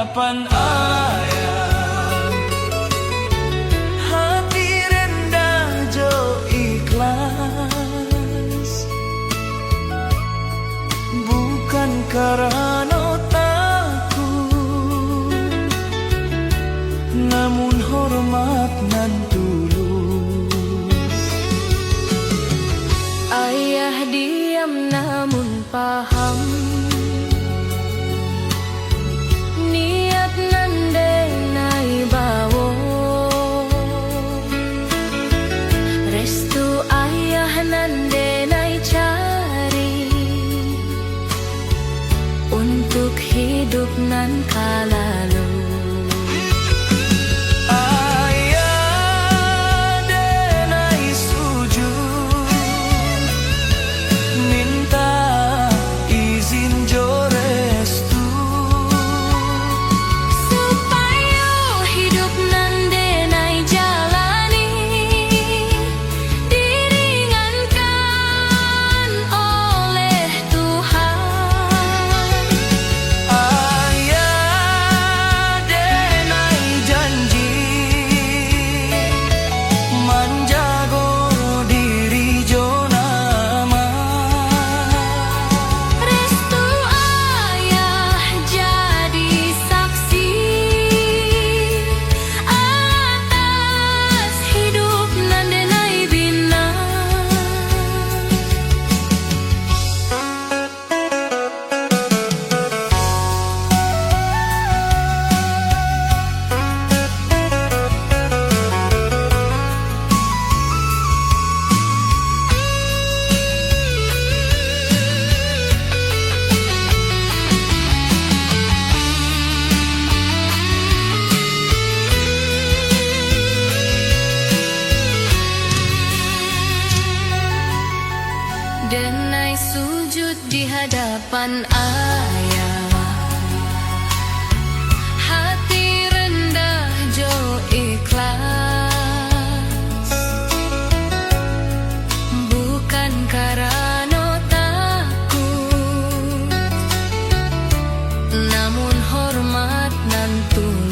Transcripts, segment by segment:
hadapan ayah. Hati rendah jo ikhlas, bukan karena takut, namun hormat nan tulus. Ayah diam namun paham, niat nandenai bawo. Restu ayah nandenai cari untuk hidup nan kalalu. Denai sujud di hadapan ayah, hati rendah jo ikhlas, bukan karena takut, namun hormat nan tulus.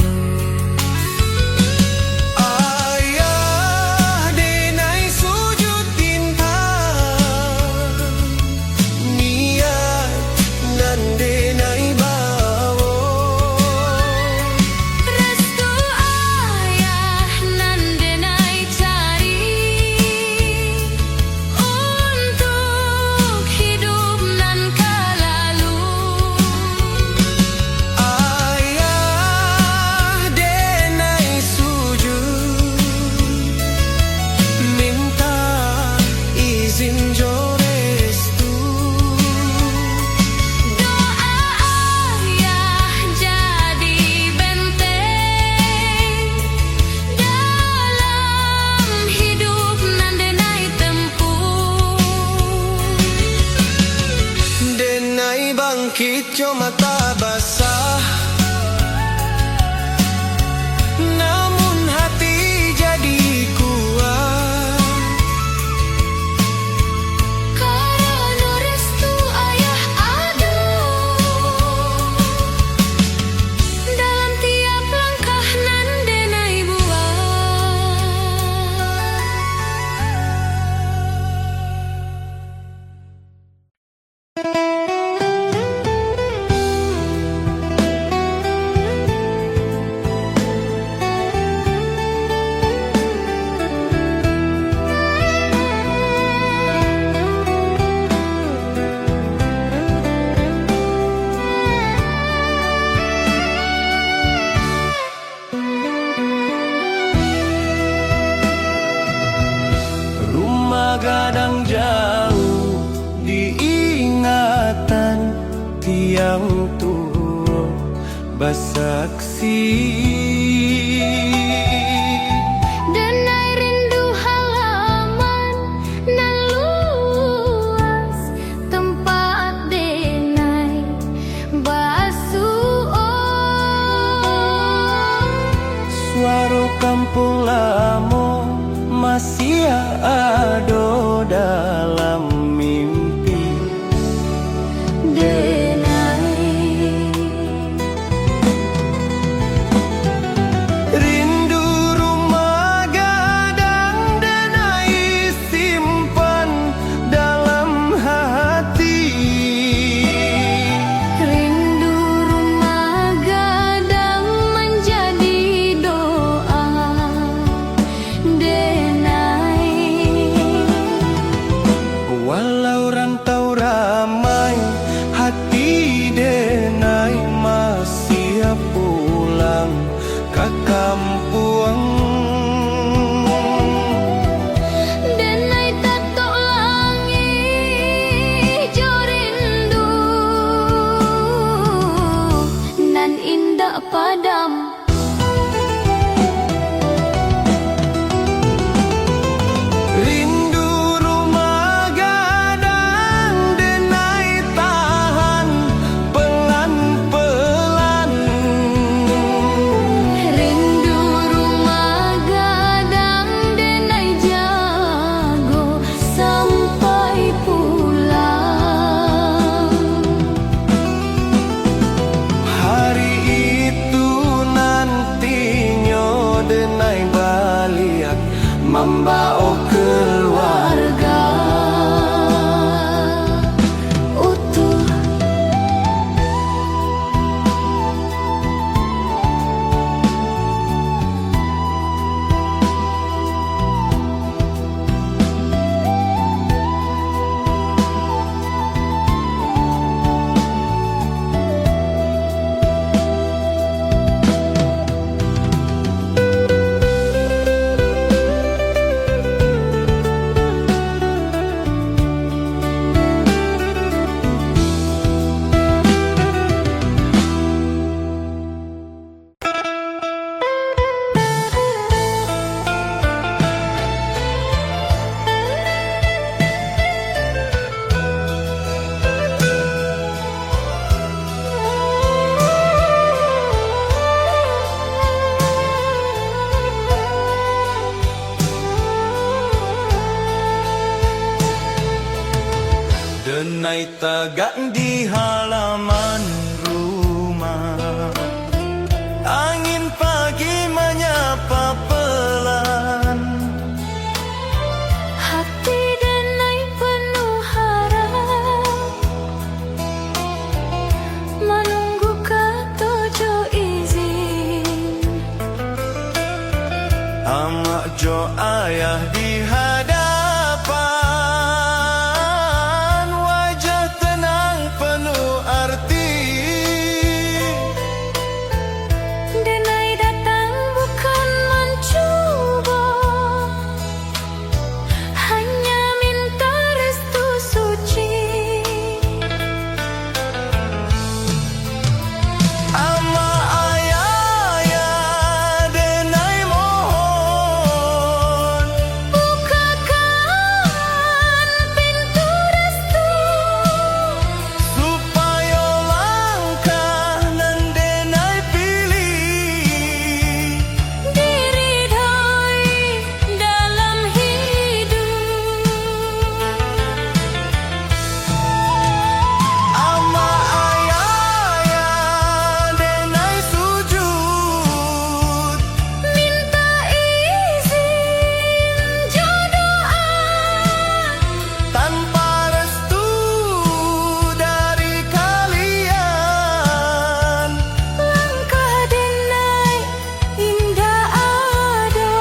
Bangkit jo mata basah, namun hati jadi kuat. Karena restu ayah ada dalam tiap langkah nan denai buat. Gadang jauh diingatan tiang tua bersaksi. Denai rindu halaman nan luas, tempat denai basuh. Suara kampung lama masih ada dalam mimpi. Denai membawa keluarga utuh. Denai tegak di halaman rumah, angin pagi menyapa pelan. Hati denai penuh harap, menunggu ketujuh izin. Amak jo ayah di hadapan, wajah tenang penuh arti. Denai datang bukan mencuba, hanya minta restu suci. Ama ayah denai mohon, Bukakan pintu restu, supaya langkah nan denai pilih diridhoi dalam hidup. ama ayah denai sujud, Minta izin jodoh tanpa restu dari kalian. langkah denai indah ado.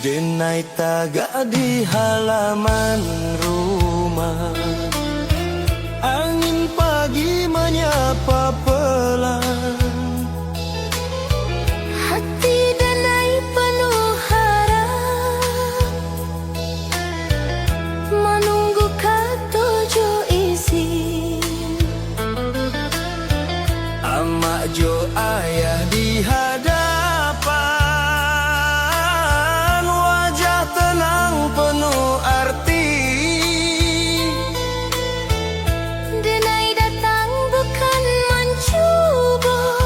Denai tagak di halaman rumah, angin pagi menyapa pelan. Hati denai penuh harap, menunggu ketujuh izin. Amak jo ayah di hadapan, wajah tenang penuh arti. Denai datang bukan mencuba,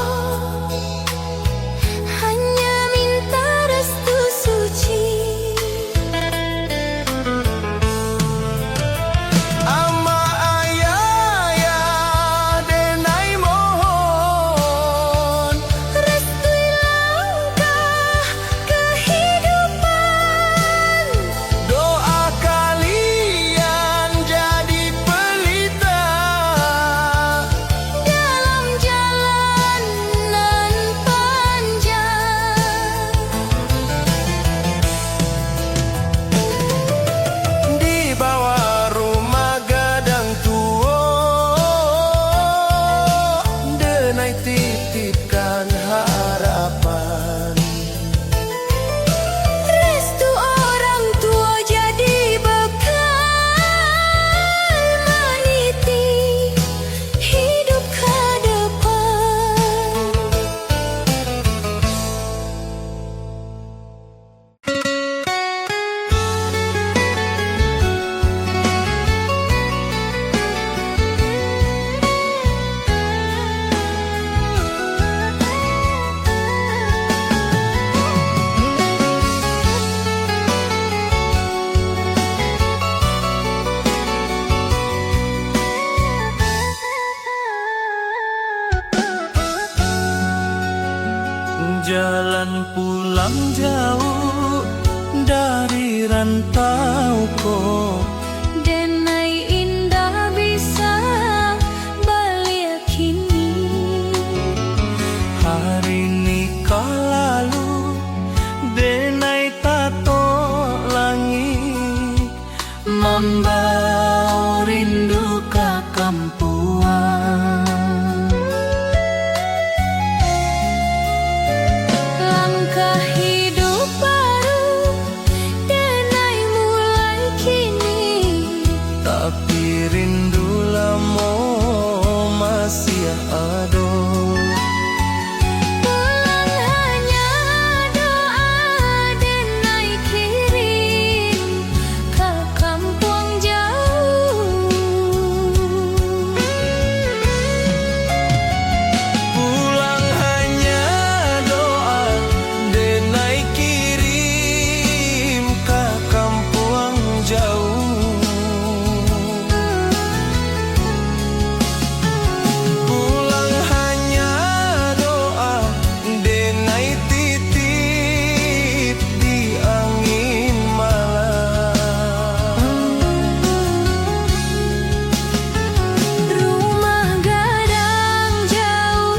jauh dari rantauku. Denai indah bisa balik kini. Hari ini kau lalu, denai tato langit, membawa rindu ke kampuan. Langkah hidup baru denai mulai kini. Tapi rindu lama masih ada. Pulang hanya doa denai kirim ke kampung jauh. Pulang hanya doa denai kirim ke kampung jauh. Pulang hanya doa denai titip di angin malam. Rumah gadang jauh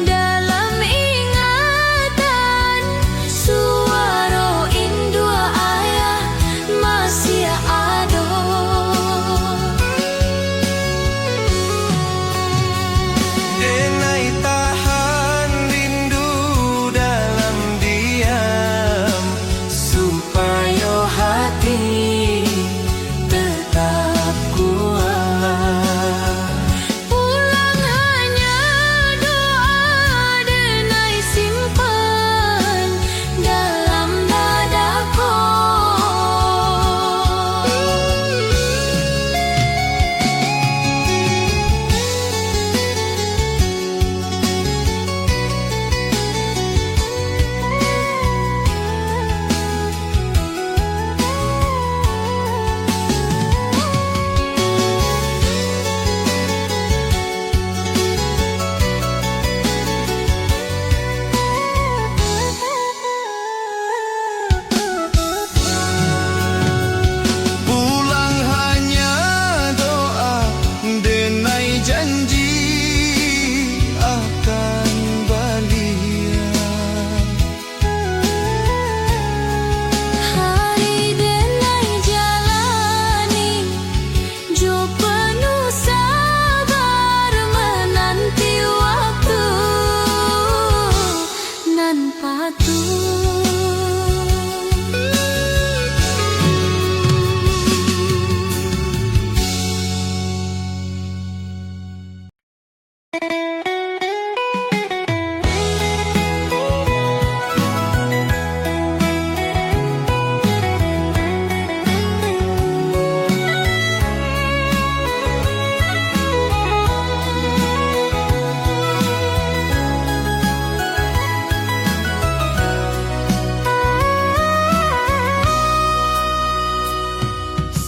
dalam ingatan. Suara indu ayah masih ada. Denai tahan rindu dalam diam, supaya hati tetap kuat. Pulang hanya doa denai simpan dalam dadaku. Pulang hanya doa denai janji akan balik. Hari denai jalani jo penuh sabar menanti waktu nan patuh.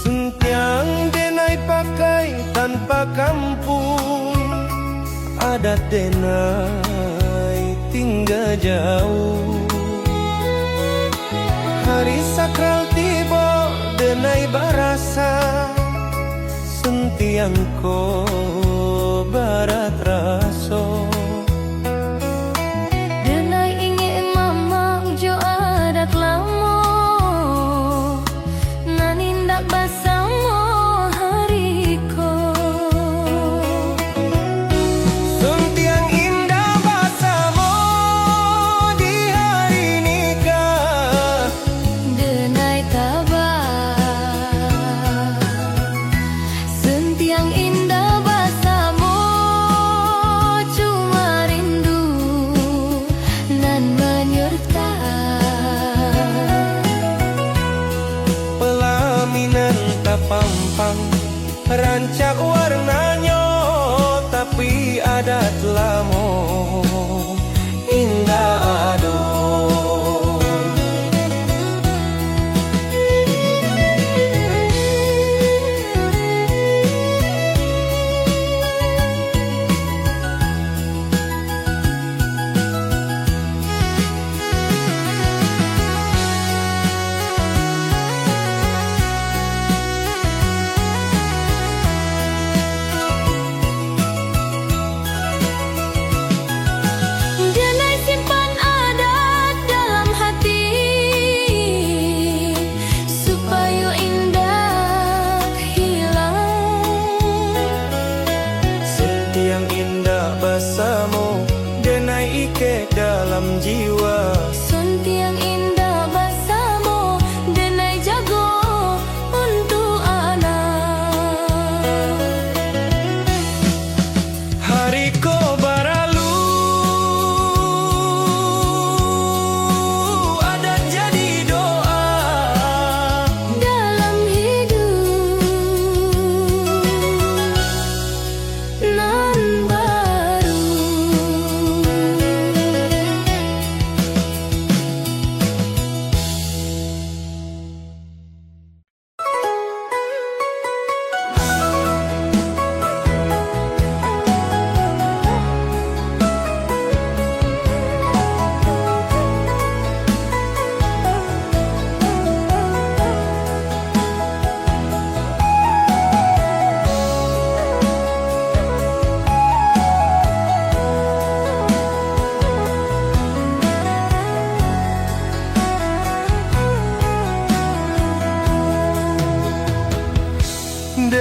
Sentiang denai pakai tanpa kampung, adat denai tinggal jauh. Hari sakral tiba denai barasa, sentiang ko barat raso. Denai ingin mama jo adat lamo nan indak basamo hariko. Sentiang indah basamo di hari nikah. Denai tabah sentiang indah basamo cuma rindu nan menyertai. Pelaminan tapampang rancak warnanya, tapi adat lamo indah ado.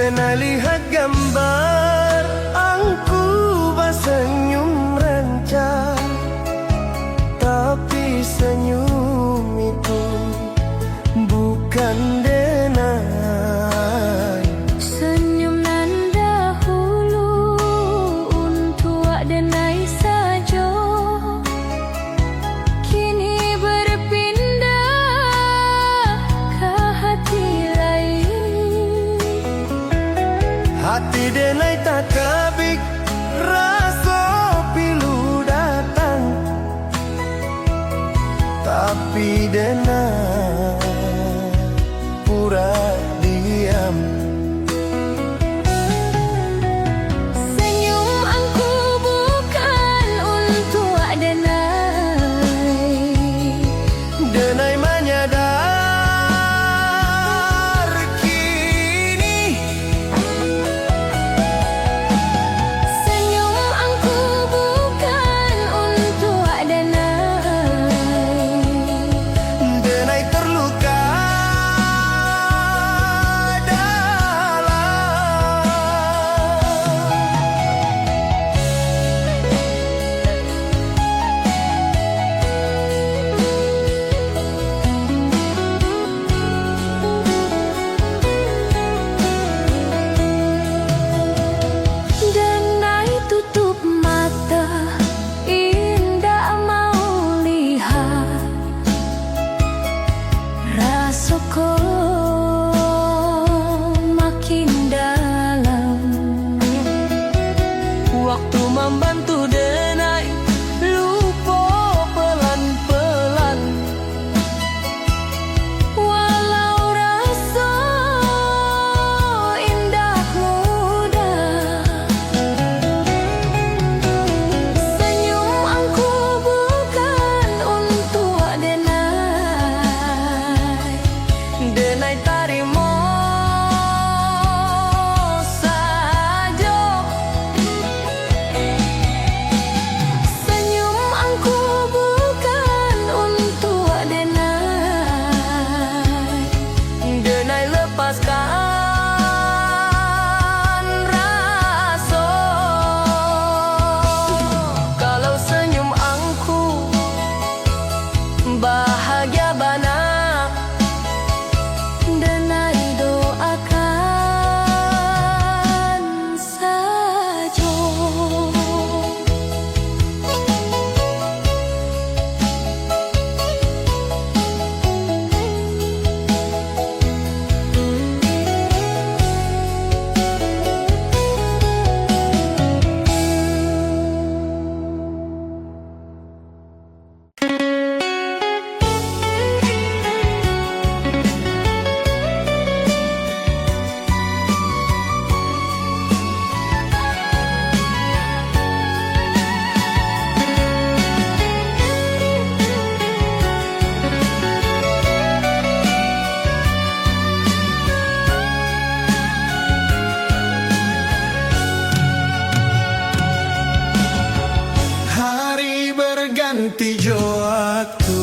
Denai lihat gambar angku senyum rancang, tapi senyum itu bukan denai. Senyum nan dahulu untuk denai saja, kini berpindah ke hati lain. Hati denai tak kabik, rasa pilu datang, tapi denai pura diam. Senyum angku bukan untuk denai. Denai menyadar kini, Senyum angku bukan untuk denai. denai terluka dalam. Denai tutup mata, indah mau lihat rasaku makin dalam. Waktu membantu denai lupa pelan-pelan. Walau rasa indah mudah, senyum angku bukan untuk denai. Denai tarimo saja. Senyum angku bukan untuk denai. Denai lepaskan rasa. Kalau senyum angku bahagia bana, Denai doakan saja. hari berganti jo waktu,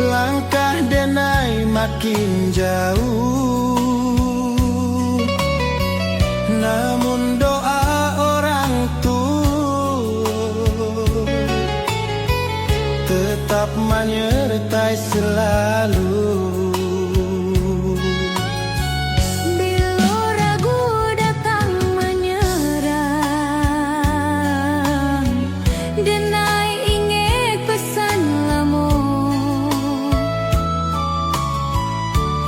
langkah denai makin jauh. Namun doa orang tua tetap menyertai selalu. Bila ragu datang menyerang, denai ingat pesan lama.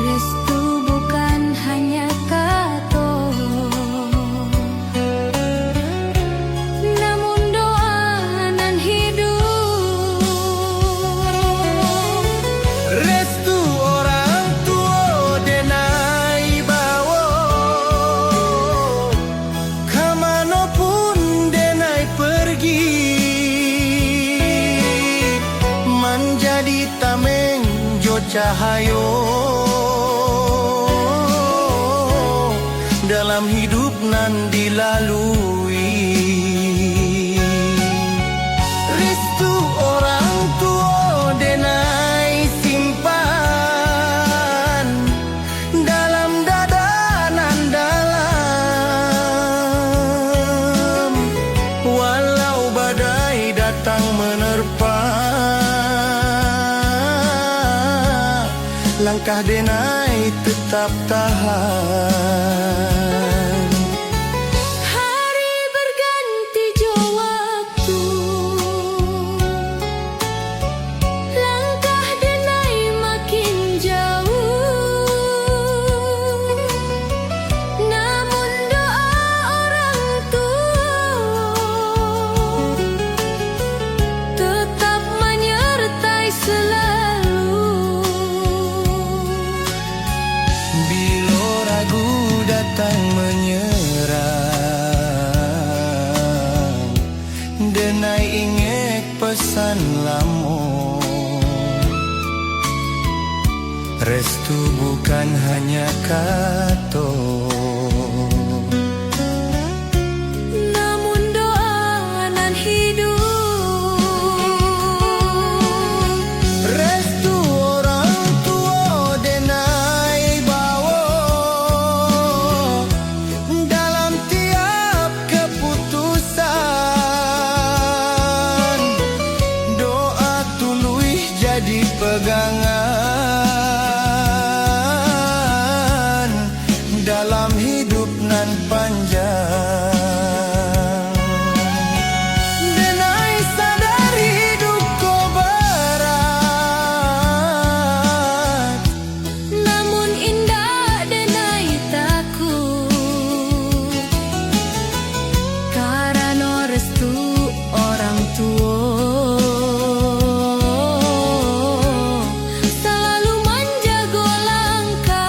Restu bukan hanya kata, namun doa nan hidup. Restu orang tua denai bawa, kemanapun denai pergi, menjadi tameng jo cahayo dalam hidup nan dilalui. Restu orang tua denai simpan langkah denai tetap tahan. Hari berganti jo waktu, langkah denai makin jauh. Namun doa orang tua tetap menyertai selalu. Bila ragu datang menyerang, denai ingat pesan lamo. Restu bukan hanya kato, Namun doa nan hidup. restu orang tua denai bawa dalam tiap keputusan. Doa tuluy jadi pegangan dalam hidup nan panjang. Denai sadar hidup ko berat, Namun indah denai takut, karena restu orang tua selalu menjaga langkah.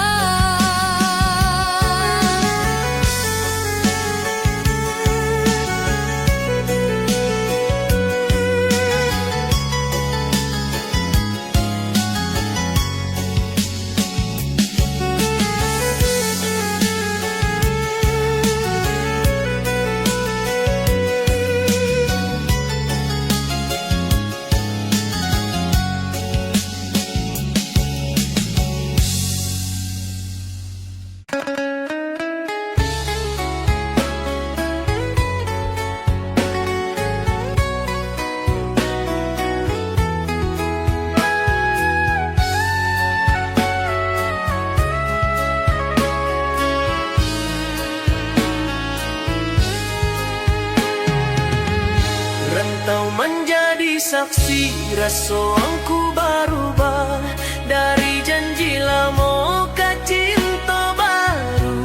Rantau menjadi saksi rasoangku berubah dari janji lama ke cinta baru.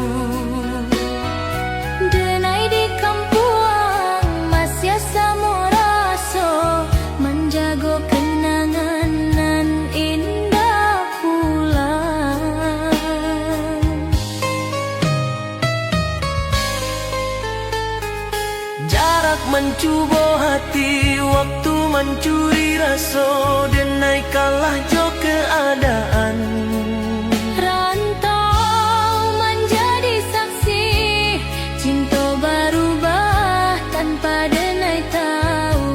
Denai di kampuang masih sama rasa, menjaga kenangan nan indah pulang. Jarak mencuba hati, waktu mencuri rasa, denai kalah jo keadaan. Rantau menjadi saksi, cinta berubah tanpa denai tahu.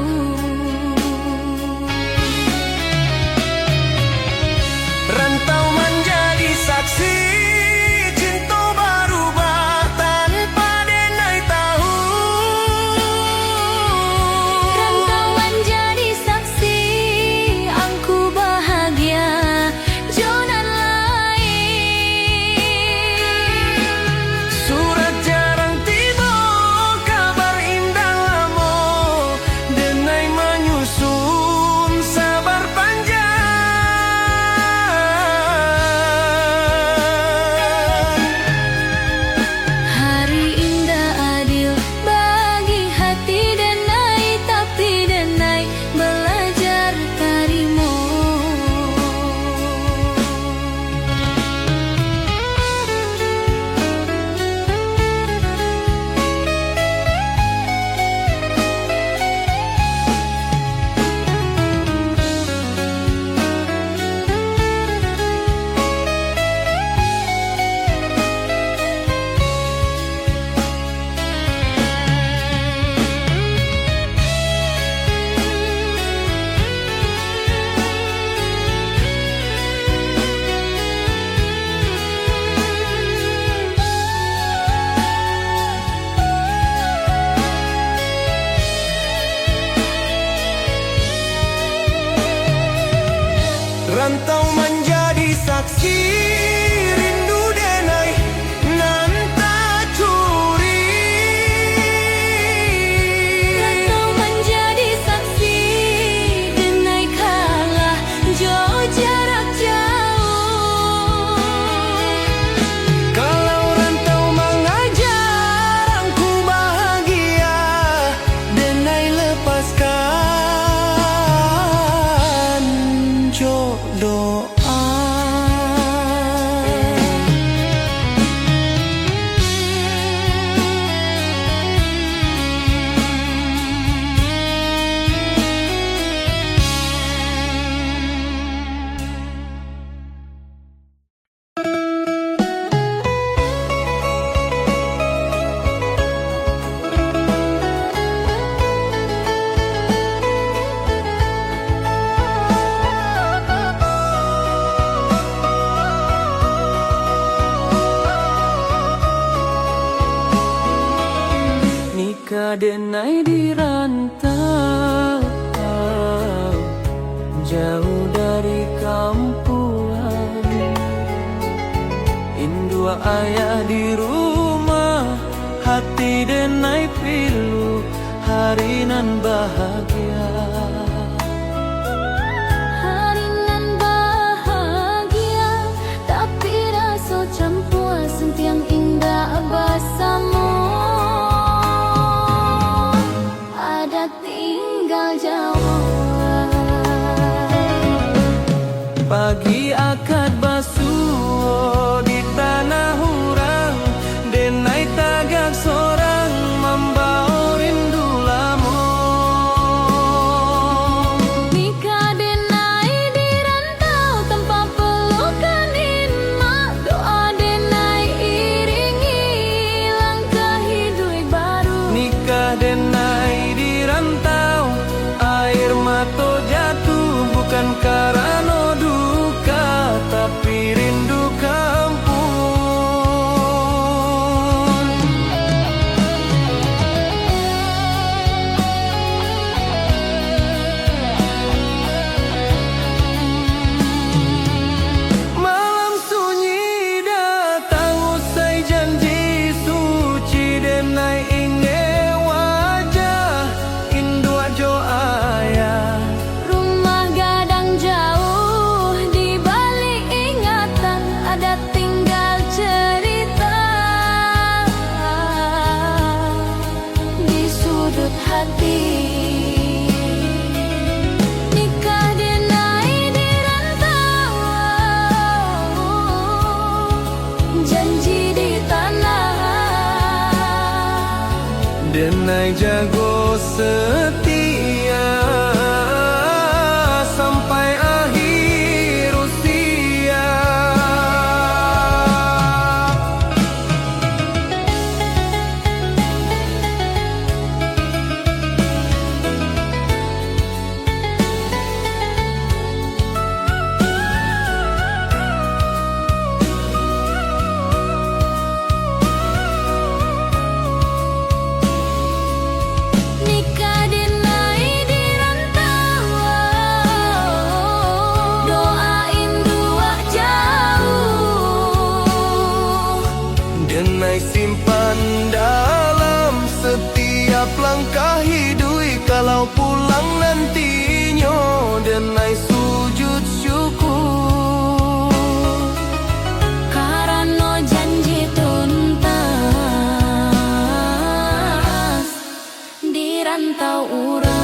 Rantau menjadi saksi, cinta berubah tanpa denai tahu. Rantau menjadi saksi, angku bahagia denai di rantau, jauh dari kampuan. Indua ayah di rumah, hati denai pilu, hari nan bahagia. Hari nan bahagia, tapi rasa campur sentiang indah bersama. Ada tinggal jauh. Pagi akad basuh di tanah hurang, denai tagak sorang membawa rindu lamo. Nikah denai di rantau tanpa pelukan inmak, doa denai iringi langkah hidup baru. Nikah denai di rantau, air mata jatuh bukan karena duka, tapi rindu kampung. Malam sunyi datang usai janji suci, denai ingin wajah indua jo ayah. Rumah gadang jauh di balik ingatan, ada tinggal cerita di sudut hati. Nikah denai di rantau, janji di tanah. Denai jago setia sampai akhir usia. Nikah denai di rantau, doain dua jauh. Denai simpan dalam setiap langkah hidup, kalau pulang nantinya denai sujud syukur. Karena janji tuntas di rantau urang.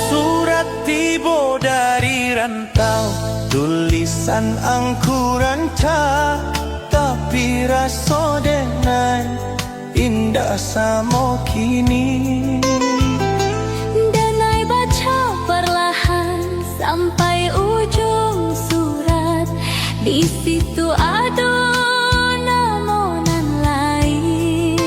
Surat tiba dari rantau, tulisan angkuran ca, tapi rasa denai indah sama kini. Denai baca perlahan sampai ujung surat, di situ ada namonan lain.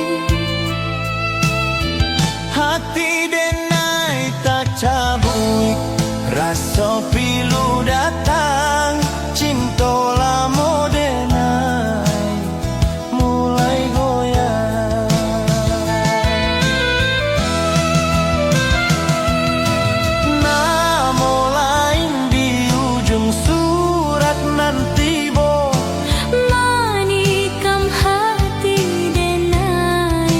Hati denai tak cabut, rasa pilu datang, cinta lama denai mulai goyang. Nama lain di ujung surat nanti bo, Manikam hati denai.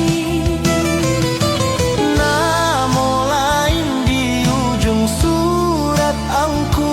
nama lain di ujung surat angkuran.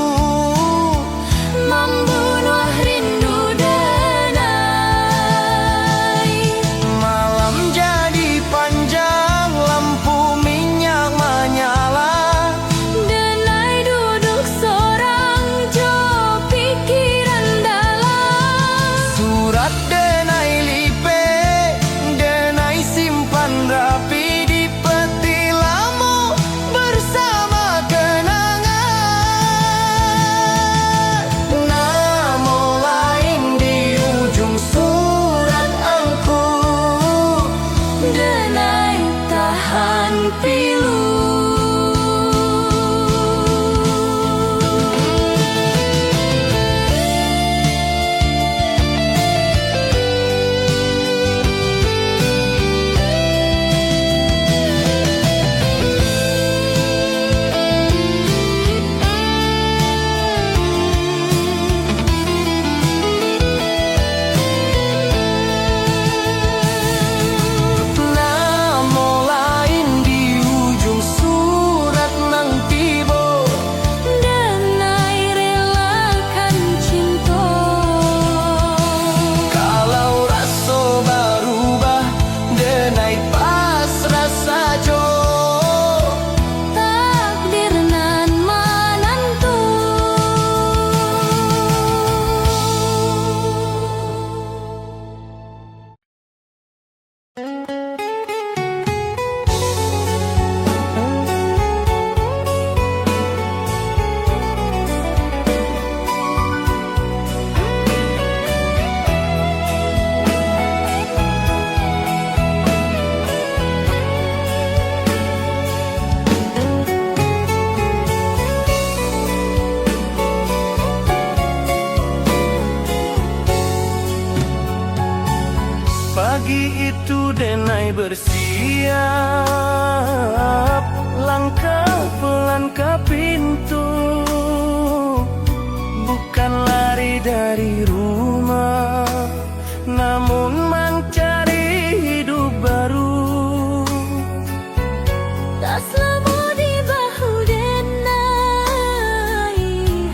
Tak selama di bahu denai,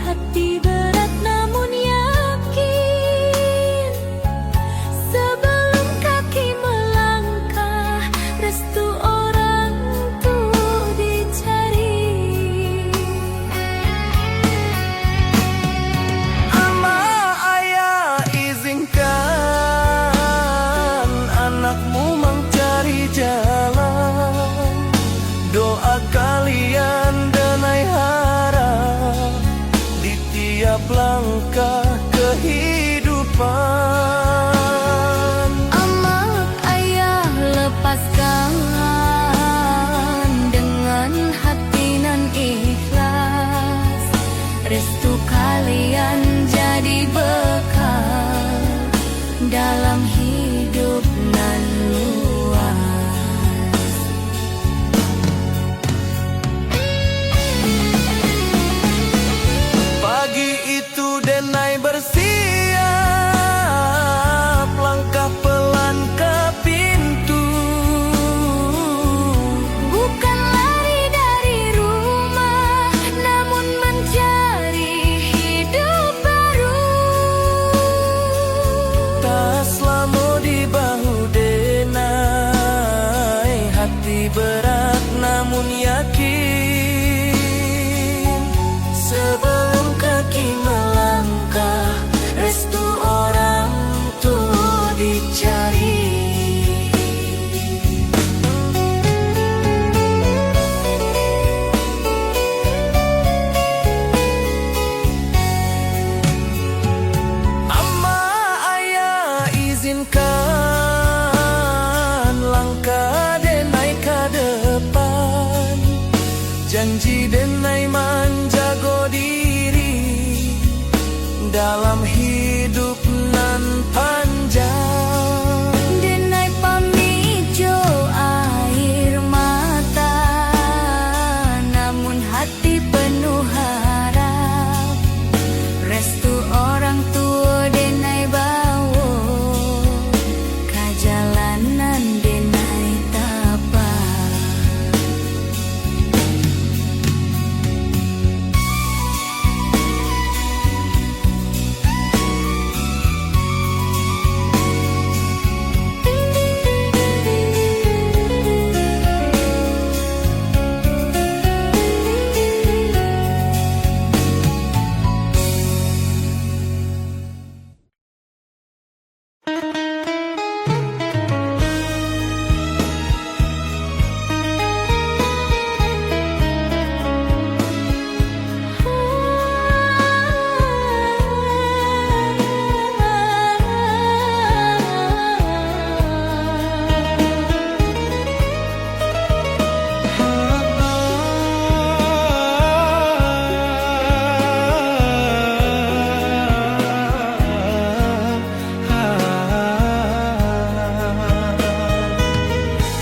hati berat namun yakin. Sebelum kaki melangkah, restu orang tuh dicari. Ama ayah izinkan anakmu mencari jalan. Doa kalian denai harap di tiap langkah kehidupan. Amat ayah lepaskan dengan hati nan ikhlas. Restu kalian jadi bekal dalam hidup nan luas. Pagi itu denai bersiap, langkah pelan ke pintu. Bukan lari dari rumah, namun mencari hidup baru. Tak selama di bahu denai, hati berat namun yakin. Sebelum kaki melangkah, restu orang tuh dicari. Ama ayah izinkan langkah denai ke depan. Janji denai menjaga diri dalam hidup nan panjang. Denai pamijo air mata, namun hati penuh harap. Restu orang tua denai bawa ka jalanan denai tapak.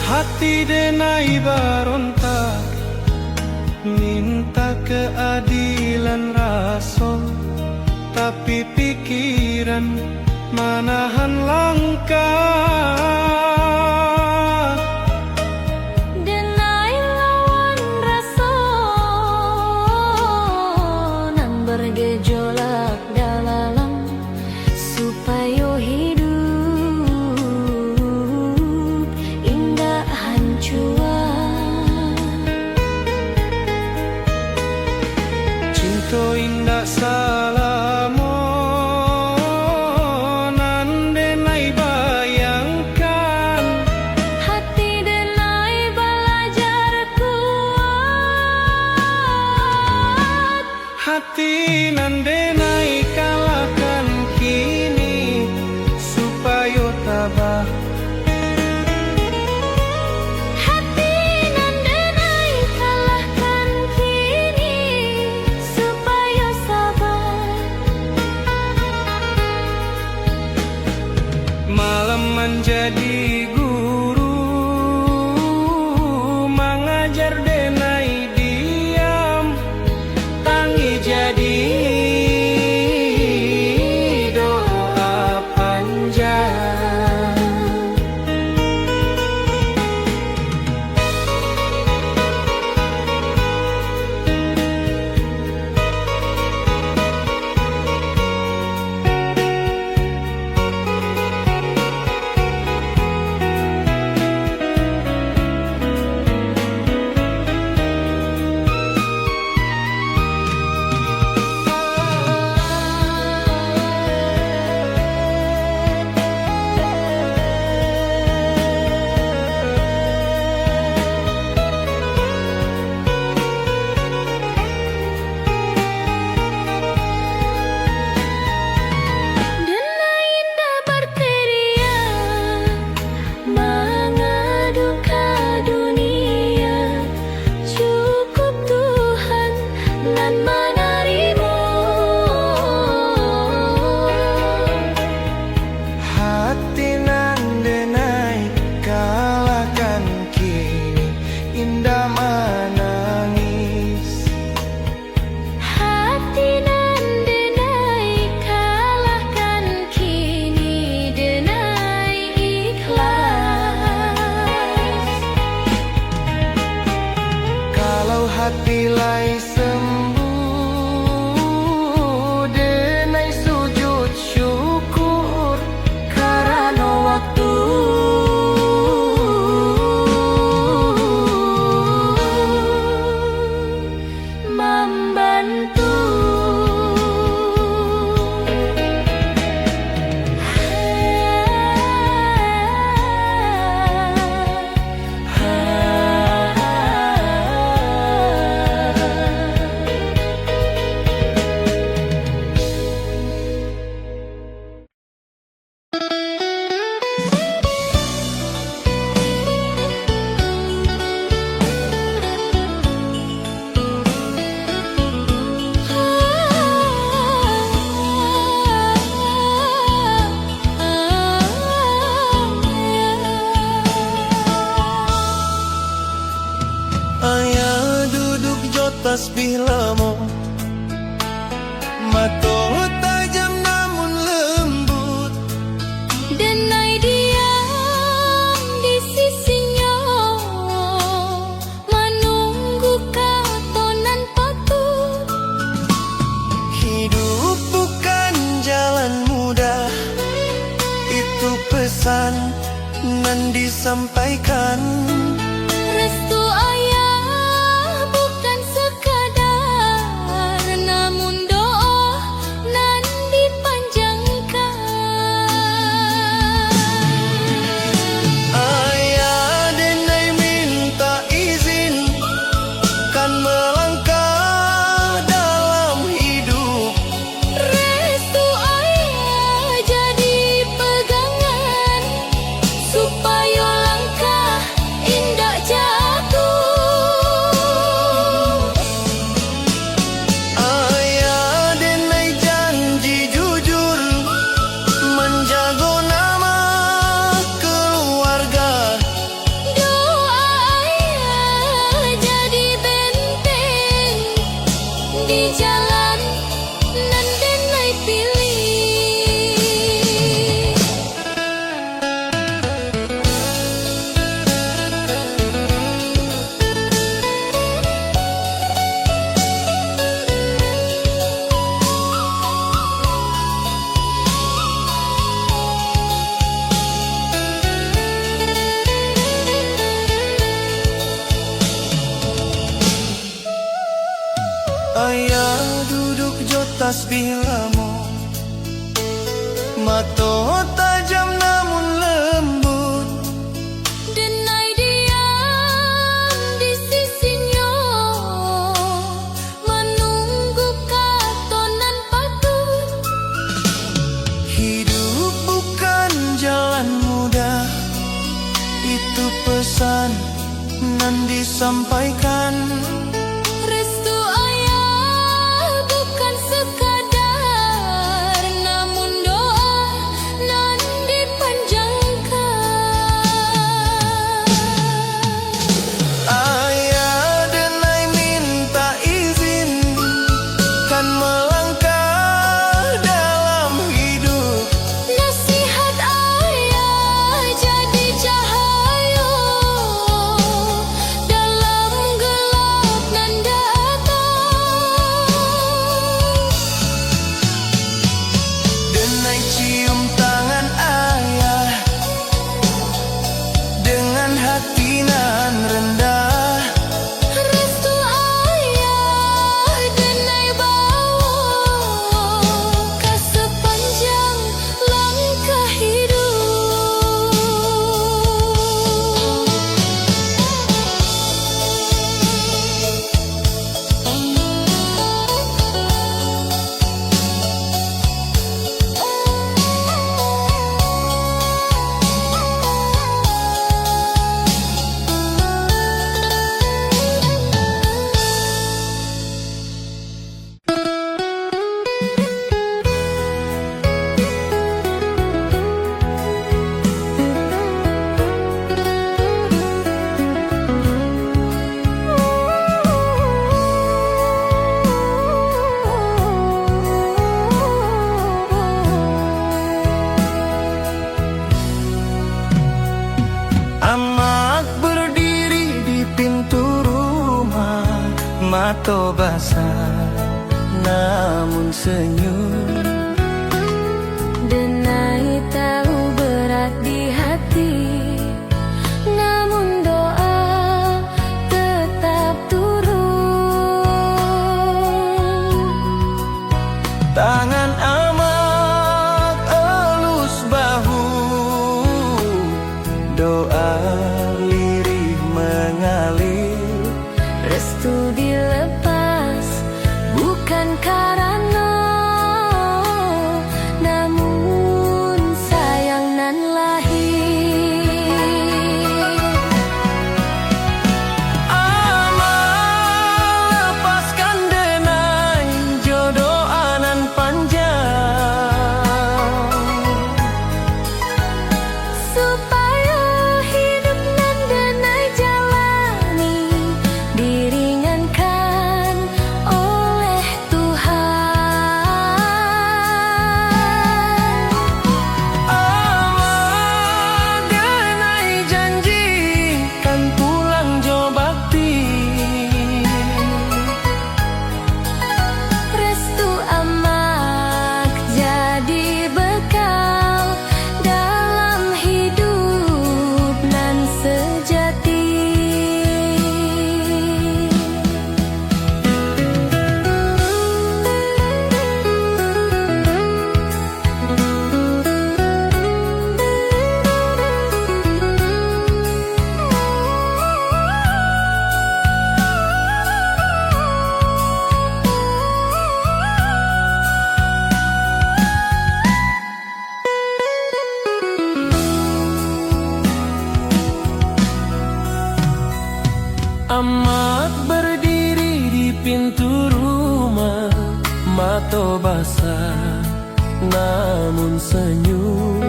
Hati denai berontak, minta keadilan rasa, tapi pikiran menahan langkah. Denai lawan rasa nan bergejolak dalam, supaya hidup indah hancur. Cinta indah salamo nan denai bayangkan. Hati denai belajar kuat. Hati nan denai kalahkan kini, supaya tabah. Hati nan denai kalahkan kini, supaya sabar. Malam menjadi guru, mengajar denai diam, tangi jadi hati lai sembuh denai sujud syukur karena waktu membantu. Ayah duduk jo tasbih lamo, mato tajam namun lembut. Denai diam di sisinya, menunggu katonan patut. Hidup bukan jalan mudah, itu pesan nan disampaikan. Restu ayah bukan sekadar, namun doa nan dipanjangkan. Ayah denai minta izin kan melangkah dalam hidup. Restu ayah jadi pegangan, supaya langkah indah jatuh. Ayah denai janji jujur menjaga nama keluarga. Doa ayah jadi benteng di jalan nan denai pilih. Ayah duduk jo tasbih lamo, mato tajam namun lembut. Denai diam di sisinya, menunggu katonan patut. Hidup bukan jalan mudah, itu pesan nan disampaikan. Restu ayah bukan sekadar, namun doa nan dipanjangkan. Ayah denai minta izin kan melangkah dalam hidup. Nasihat ayah jadi cahaya dalam gelap Mata basah namun senyum, Denai tahu berat di hati, namun doa tetap turun. Tangan amat elus bahu, doa lirih mengalir. Restu dilepas bukan karena, namun sayang nan lahir. Amal lepaskan denai jodoh anan panjang, Supaya hidup nan denai jalani diringankan oleh Tuhan. amal denai janji kan pulang jo bakti. Restu amak jadi bekal dalam hidup nan sejati. Amat berdiri di pintu rumah, mata basah namun senyum,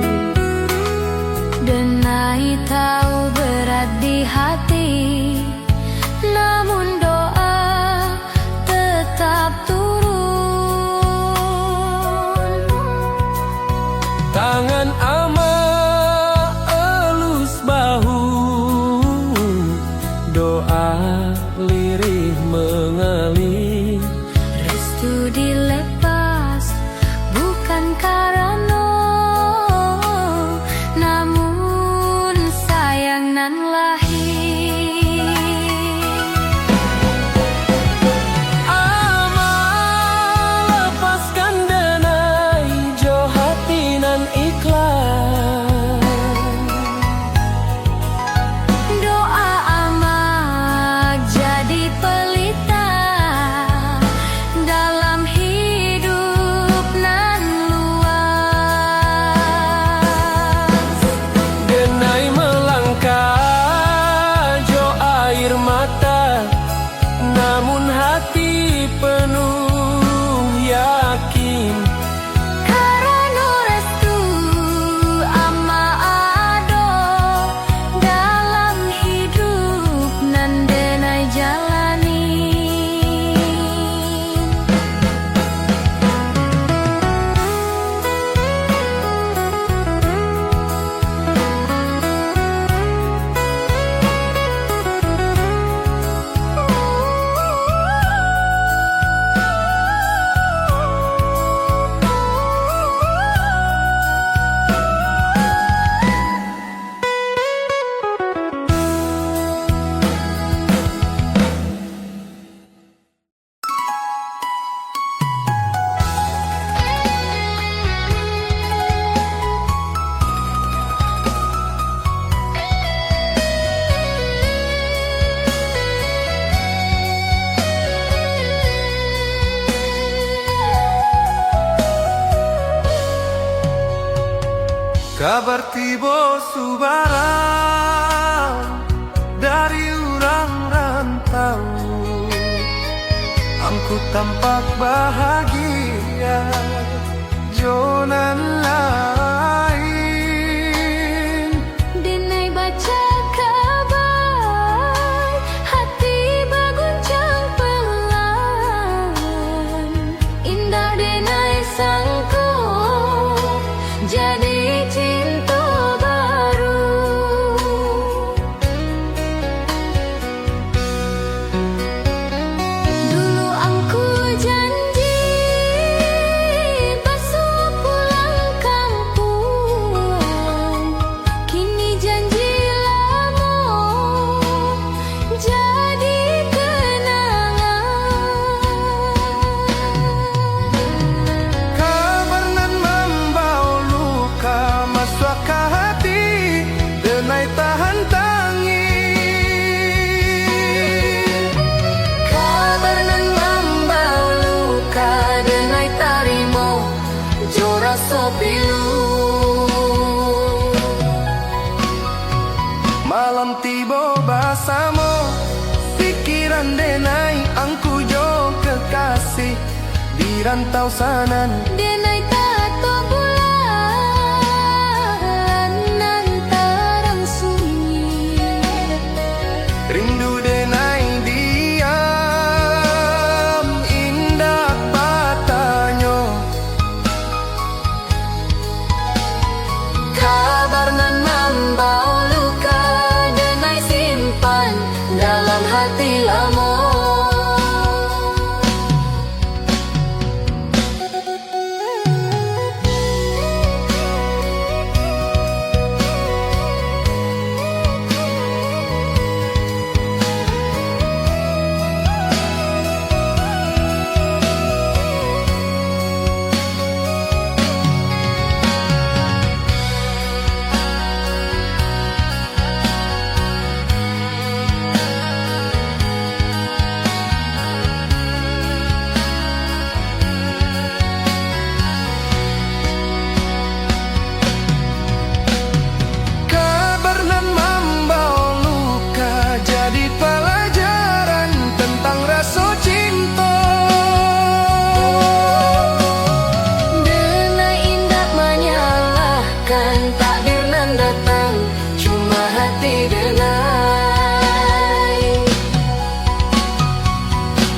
Denai tahu berat di hati, namun doa tetap turun. tangan amat elus bahu, doa lirih mengalir. Restu dilepas bukan karena, namun sayang nan lahir. Amal lepaskan denai jo hati nan ikhlas. Doa amak jadi pelita dalam hidup nan luas. Denai melangkah jo air mata, namun hati penuh yakin. Karena restu ama ado dalam hidup nan denai jalani. Kabar tiba subaran dari orang rantau, angku tampak bahagia jonan lain. Denai baca kabar, hati berguncang pelan. Indah denai sangko jadi cinta baru. rantau sanan. Denai tato bulan antarang sunyi, Rindu denai diam indah batanyo. kabar nan membau luka denai simpan dalam hati lamo. Kabar nan membawa luka jadi pelajaran tentang rasa cinta. Denai indah menyalahkan takdir nan datang cuma hati denai.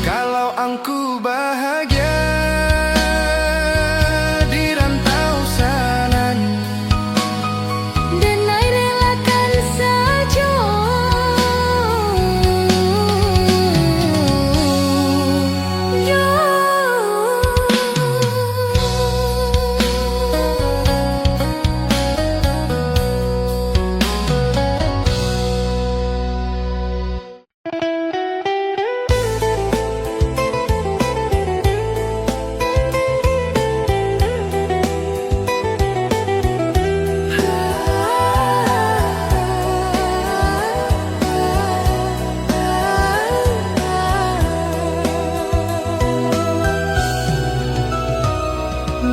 Kalau angku bahagia di rantau sanan, Denai relakan saja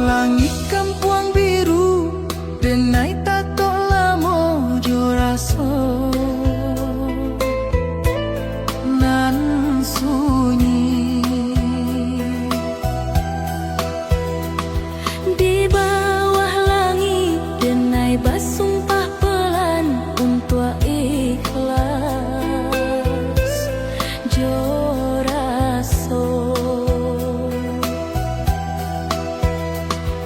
langit kampuang biru denai tato lamo jo raso nan sunyi. di bawah langit denai basumpah pelan untuk ikhlas joraso.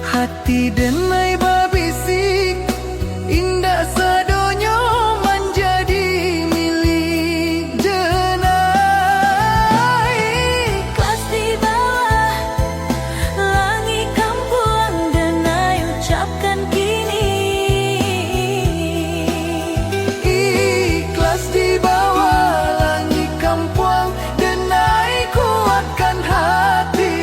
Hati denai babisik indah sadonyo menjadi milik denai. Kelas di bawah langit kampung denai ucapkan kini. Ikhlas di bawah langit kampuang denai kuatkan hati.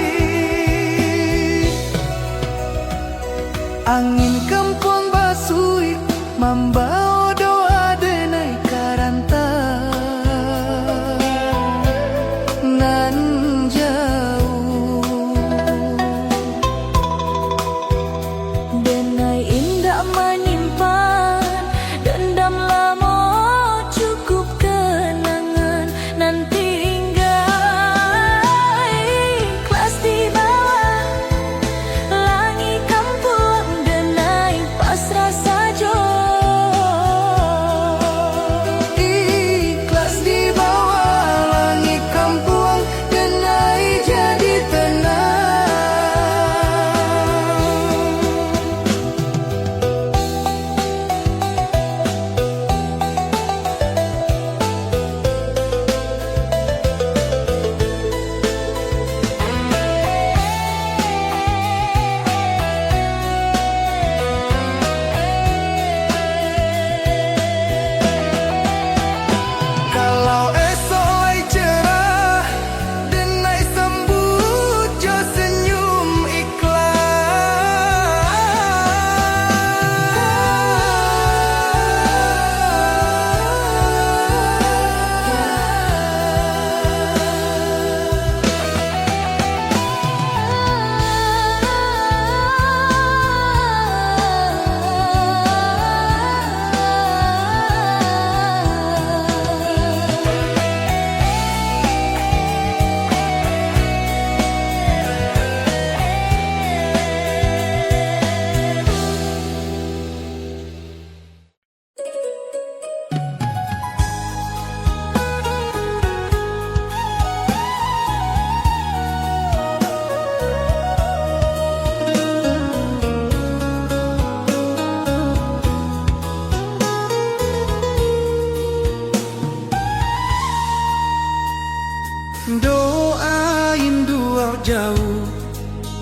Doain dua jauh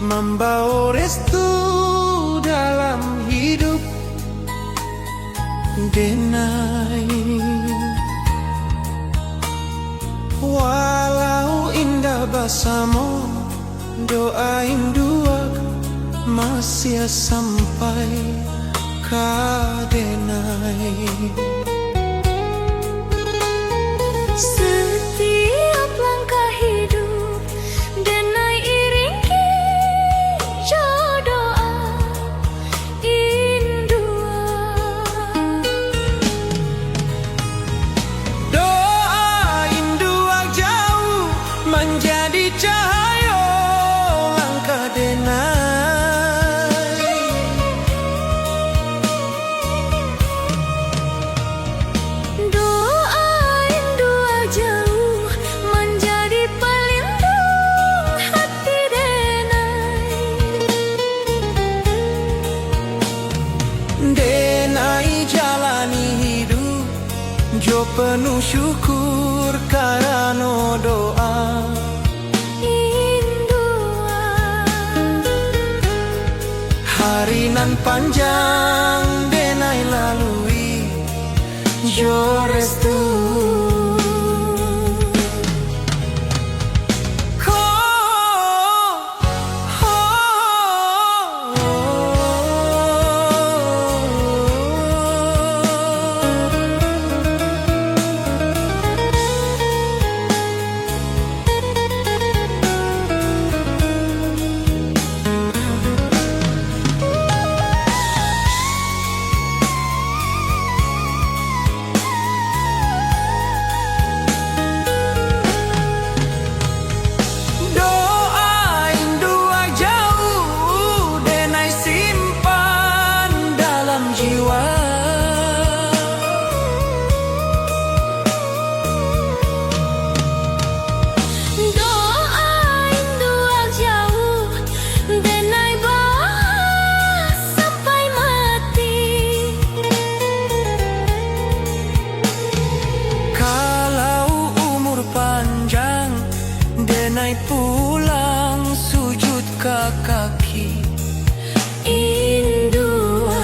membawa restu dalam hidup denai. Walau indah bersama, doain dua masih sampai ke denai. Setiap langkah hidup denai iringi doa indua. Doain dua jauh menjadi cahaya langkah denai. Doain dua jauh menjadi pelindung hati denai. Denai jalani hidup jo penuh syukur karena doa Indua. hari nan panjang denai lalui jo restu. Doain dua jauh denai simpan dalam jiwa. Doain dua jauh denai bahas sampai mati. Kalau umur panjang denai pulang sujud ke kaki Indua.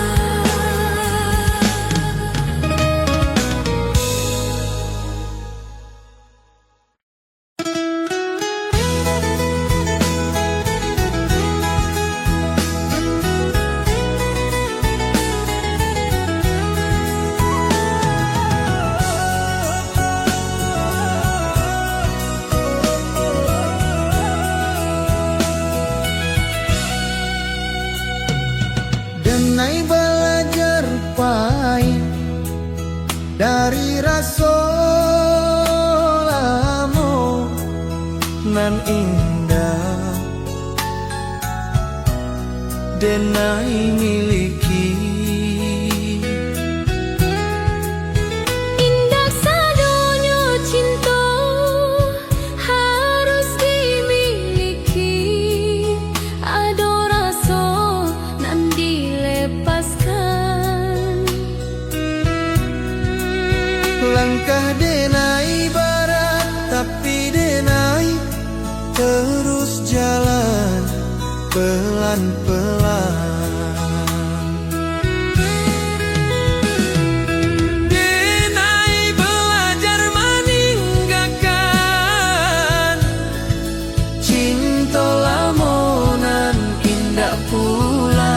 denai belajar pahit dari rasolamu nan indah denai miliki. Indah sadonya cinta harus dimiliki. Ada rasa nan dilepaskan. Langkah denai berat tapi denai terus jalan pelan-pelan. Denai belajar meninggalkan cinta lamunan indah pulang.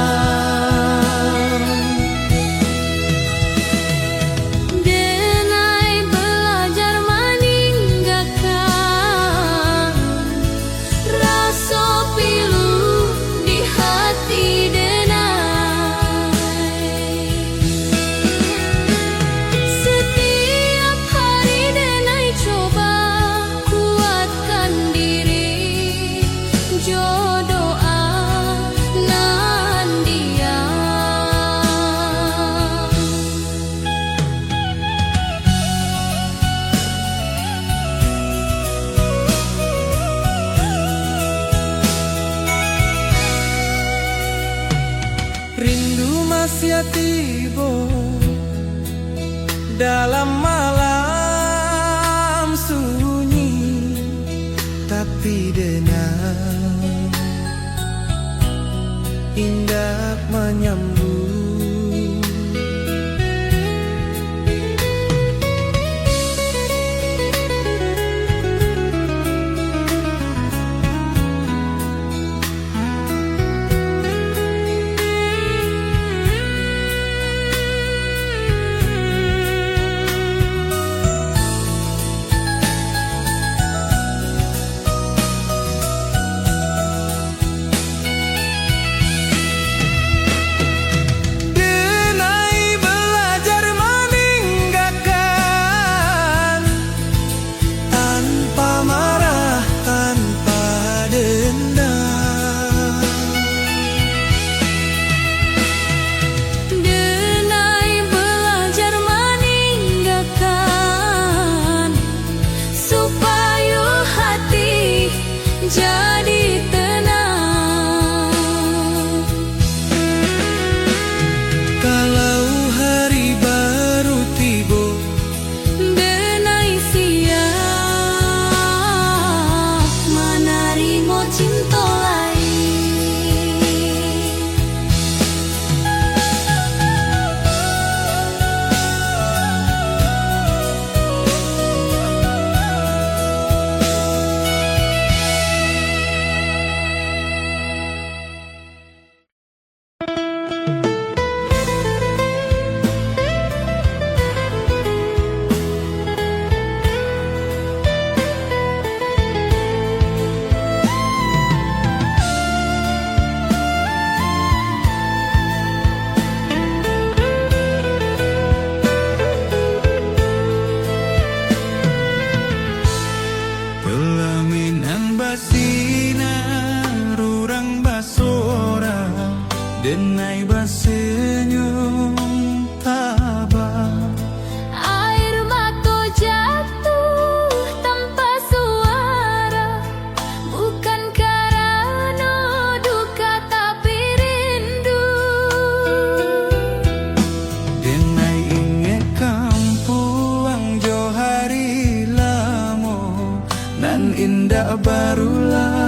Denai belajar meninggalkan rasa pilu di hati denai. Setiap hari denai coba kuatkan diri, jodoa nan diam. Rindu masih tiba dalam malam sunyi tapi denang indah menyambut. Jadi tenang Kalau hari baru tiba, denai siap menerima cinta lain. pelaminan basina rurang basora denai basenyum tabah. Air mata jatuh tanpa suara, bukan karena duka tapi rindu. Denai ingat kampung jo hari lamo nan indah barulah